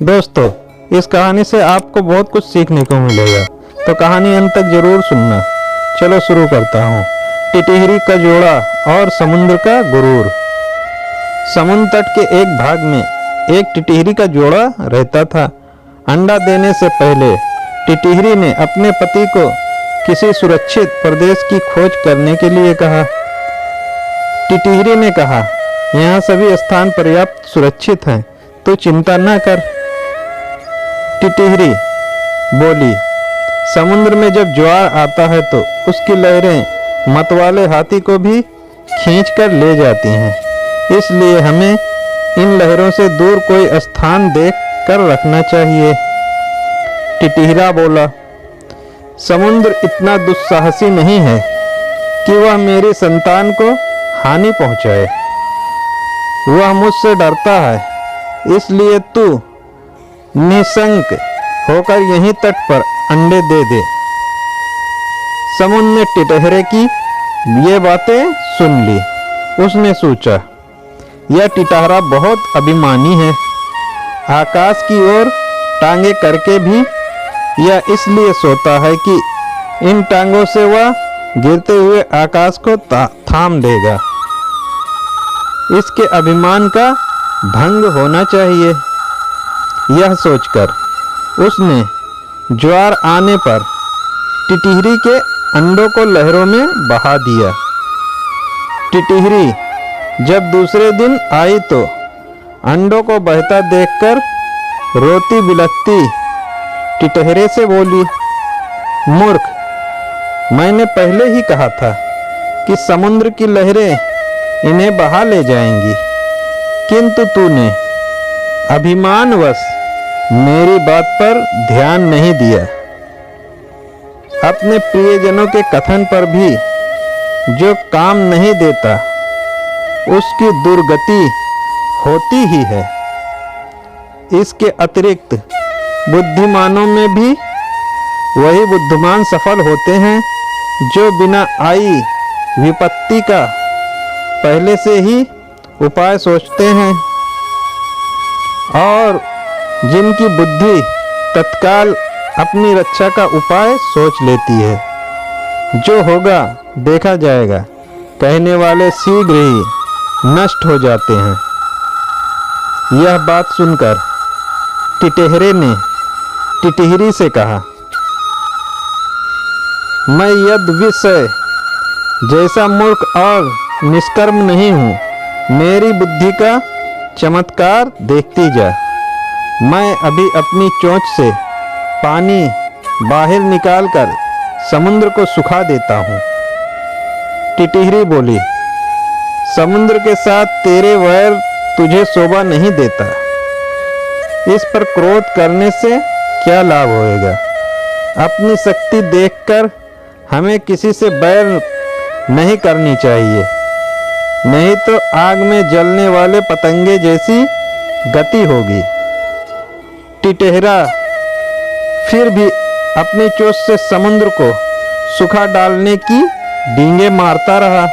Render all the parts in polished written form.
दोस्तों, इस कहानी से आपको बहुत कुछ सीखने को मिलेगा, तो कहानी अंत तक जरूर सुनना। चलो शुरू करता हूँ। टिटहरी का जोड़ा और समुद्र का गुरूर। समुद्र तट के एक भाग में एक टिटहरी का जोड़ा रहता था। अंडा देने से पहले टिटहरी ने अपने पति को किसी सुरक्षित प्रदेश की खोज करने के लिए कहा। टिटहरी ने कहा, यहाँ सभी स्थान पर्याप्त सुरक्षित हैं, तो चिंता न कर। टिटहरी बोली, समुद्र में जब ज्वार आता है तो उसकी लहरें मतवाले हाथी को भी खींचकर ले जाती हैं, इसलिए हमें इन लहरों से दूर कोई स्थान देख कर रखना चाहिए। टिटहरा बोला, समुद्र इतना दुस्साहसी नहीं है कि वह मेरी संतान को हानि पहुंचाए। वह मुझसे डरता है, इसलिए तू निशंक होकर यहीं तट पर अंडे दे दे। समुद्र ने टिटहरे की ये बातें सुन ली। उसने सोचा, यह टिटहरा बहुत अभिमानी है। आकाश की ओर टांगे करके भी यह इसलिए सोता है कि इन टांगों से वह गिरते हुए आकाश को थाम देगा। इसके अभिमान का भंग होना चाहिए। यह सोचकर उसने ज्वार आने पर टिटहरी के अंडों को लहरों में बहा दिया। टिटहरी जब दूसरे दिन आई तो अंडों को बहता देखकर रोती बिलखती टिटहरे से बोली, मूर्ख, मैंने पहले ही कहा था कि समुद्र की लहरें इन्हें बहा ले जाएंगी, किंतु तूने अभिमानवश मेरी बात पर ध्यान नहीं दिया। अपने प्रियजनों के कथन पर भी जो काम नहीं देता उसकी दुर्गति होती ही है। इसके अतिरिक्त बुद्धिमानों में भी वही बुद्धिमान सफल होते हैं जो बिना आई विपत्ति का पहले से ही उपाय सोचते हैं और जिनकी बुद्धि तत्काल अपनी रक्षा का उपाय सोच लेती है। जो होगा देखा जाएगा कहने वाले शीघ्र ही नष्ट हो जाते हैं। यह बात सुनकर टिटहरे ने टिटहरी से कहा, मैं यद विषय जैसा मूर्ख और निष्कर्म नहीं हूँ। मेरी बुद्धि का चमत्कार देखती जा। मैं अभी अपनी चोंच से पानी बाहर निकालकर समुद्र को सुखा देता हूँ। टिटहरी बोली, समुद्र के साथ तेरे वैर तुझे शोभा नहीं देता। इस पर क्रोध करने से क्या लाभ होएगा। अपनी शक्ति देखकर हमें किसी से बैर नहीं करनी चाहिए, नहीं तो आग में जलने वाले पतंगे जैसी गति होगी। टिटहरा फिर भी अपनी चोंच से समुद्र को सुखा डालने की डींगे मारता रहा।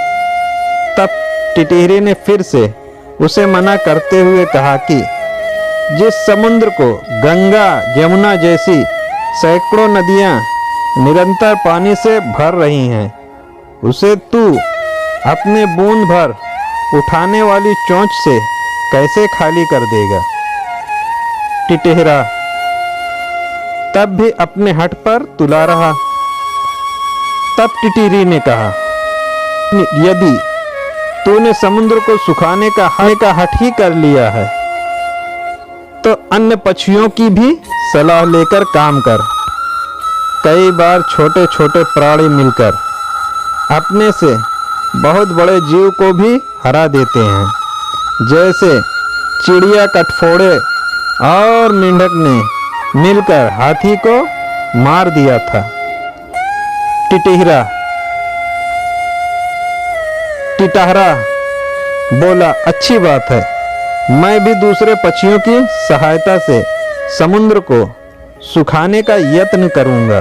तब टिटहरी ने फिर से उसे मना करते हुए कहा कि जिस समुद्र को गंगा यमुना जैसी सैकड़ों नदियां निरंतर पानी से भर रही हैं, उसे तू अपने बूंद भर उठाने वाली चोंच से कैसे खाली कर देगा। टिटहरा तब भी अपने हठ पर तुला रहा। तब टिटहरी ने कहा, यदि तूने समुद्र को सुखाने का हठ ही कर लिया है तो अन्य पक्षियों की भी सलाह लेकर काम कर। कई बार छोटे छोटे प्राणी मिलकर अपने से बहुत बड़े जीव को भी हरा देते हैं, जैसे चिड़िया, कठफोड़े और मेंढक ने मिलकर हाथी को मार दिया था। टिटहरा बोला, अच्छी बात है, मैं भी दूसरे पक्षियों की सहायता से समुद्र को सुखाने का यत्न करूंगा।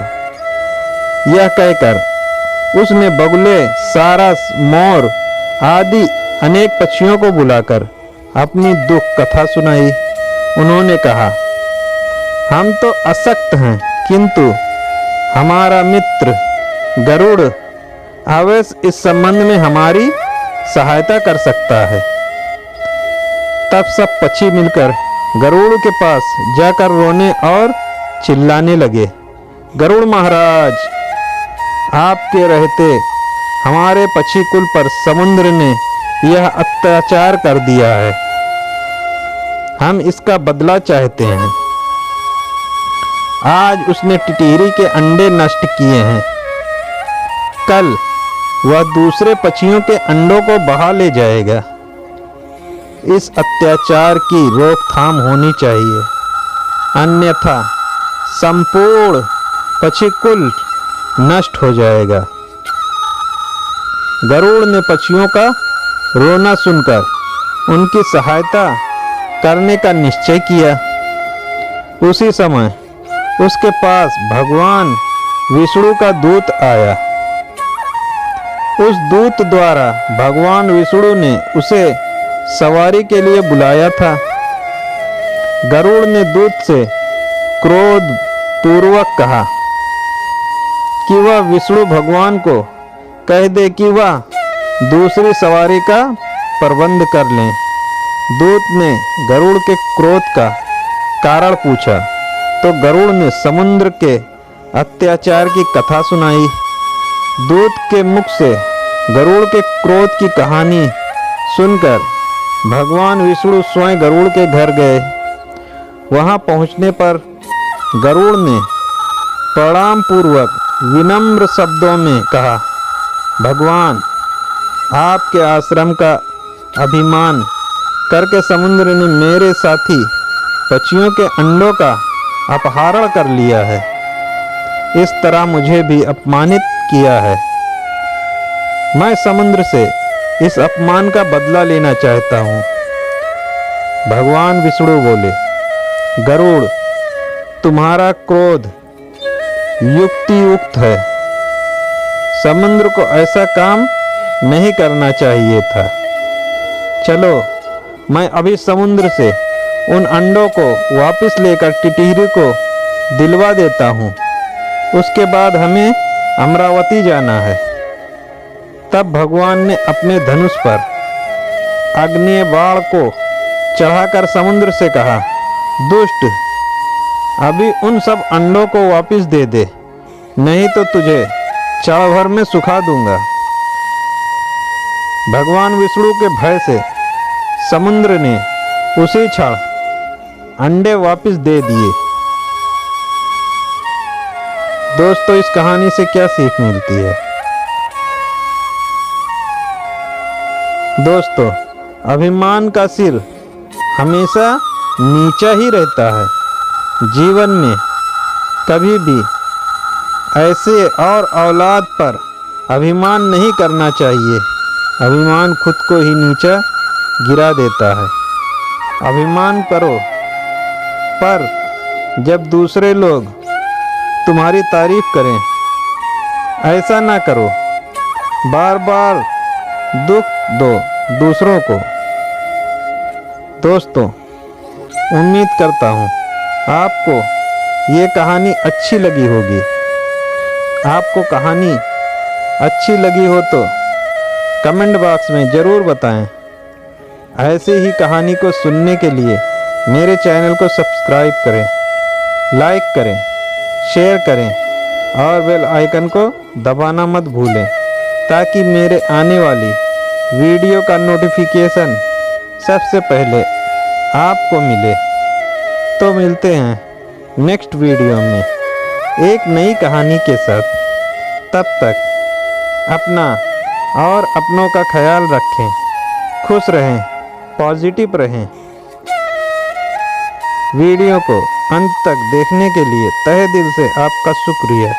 यह कहकर उसने बगुले, सारस, मोर आदि अनेक पक्षियों को बुलाकर अपनी दुख कथा सुनाई। उन्होंने कहा, हम तो अशक्त हैं, किंतु हमारा मित्र गरुड़ अवश्य इस संबंध में हमारी सहायता कर सकता है। तब सब पक्षी मिलकर गरुड़ के पास जाकर रोने और चिल्लाने लगे, गरुड़ महाराज, आपके रहते हमारे पक्षी कुल पर समुद्र ने यह अत्याचार कर दिया है। हम इसका बदला चाहते हैं। आज उसने टिटहरी के अंडे नष्ट किए हैं, कल वह दूसरे पक्षियों के अंडों को बहा ले जाएगा। इस अत्याचार की रोकथाम होनी चाहिए, अन्यथा संपूर्ण पक्षी कुल नष्ट हो जाएगा। गरुड़ ने पक्षियों का रोना सुनकर उनकी सहायता करने का निश्चय किया। उसी समय उसके पास भगवान विष्णु का दूत आया। उस दूत द्वारा भगवान विष्णु ने उसे सवारी के लिए बुलाया था। गरुड़ ने दूत से क्रोध पूर्वक कहा कि वह विष्णु भगवान को कह दे कि वह दूसरी सवारी का प्रबंध कर लें। दूत ने गरुड़ के क्रोध का कारण पूछा तो गरुड़ ने समुद्र के अत्याचार की कथा सुनाई। दूत के मुख से गरुड़ के क्रोध की कहानी सुनकर भगवान विष्णु स्वयं गरुड़ के घर गए। वहां पहुंचने पर गरुड़ ने प्रणाम पूर्वक विनम्र शब्दों में कहा, भगवान, आपके आश्रम का अभिमान करके समुद्र ने मेरे साथी पक्षियों के अंडों का अपहरण कर लिया है। इस तरह मुझे भी अपमानित किया है। मैं समुद्र से इस अपमान का बदला लेना चाहता हूँ। भगवान विष्णु बोले, गरुड़, तुम्हारा क्रोध युक्तियुक्त है। समुद्र को ऐसा काम नहीं करना चाहिए था। चलो, मैं अभी समुद्र से उन अंडों को वापस लेकर टिटहरी को दिलवा देता हूँ। उसके बाद हमें अमरावती जाना है। तब भगवान ने अपने धनुष पर अग्नि बाण को चढ़ाकर समुद्र से कहा, दुष्ट, अभी उन सब अंडों को वापस दे दे, नहीं तो तुझे क्षण भर में सुखा दूंगा। भगवान विष्णु के भय से समुद्र ने उसी क्षण अंडे वापस दे दिए। दोस्तों, इस कहानी से क्या सीख मिलती है? दोस्तों, अभिमान का सिर हमेशा नीचा ही रहता है। जीवन में कभी भी ऐसे और औलाद पर अभिमान नहीं करना चाहिए। अभिमान खुद को ही नीचा गिरा देता है। अभिमान करो, पर जब दूसरे लोग तुम्हारी तारीफ करें, ऐसा ना करो। बार बार दुख दो दूसरों को। दोस्तों, उम्मीद करता हूँ आपको ये कहानी अच्छी लगी होगी। आपको कहानी अच्छी लगी हो तो कमेंट बॉक्स में ज़रूर बताएं। ऐसे ही कहानी को सुनने के लिए मेरे चैनल को सब्सक्राइब करें, लाइक करें, शेयर करें और बेल आइकन को दबाना मत भूलें, ताकि मेरे आने वाली वीडियो का नोटिफिकेशन सबसे पहले आपको मिले। तो मिलते हैं नेक्स्ट वीडियो में एक नई कहानी के साथ। तब तक अपना और अपनों का ख्याल रखें, खुश रहें, पॉजिटिव रहें। वीडियो को अंत तक देखने के लिए तहे दिल से आपका शुक्रिया।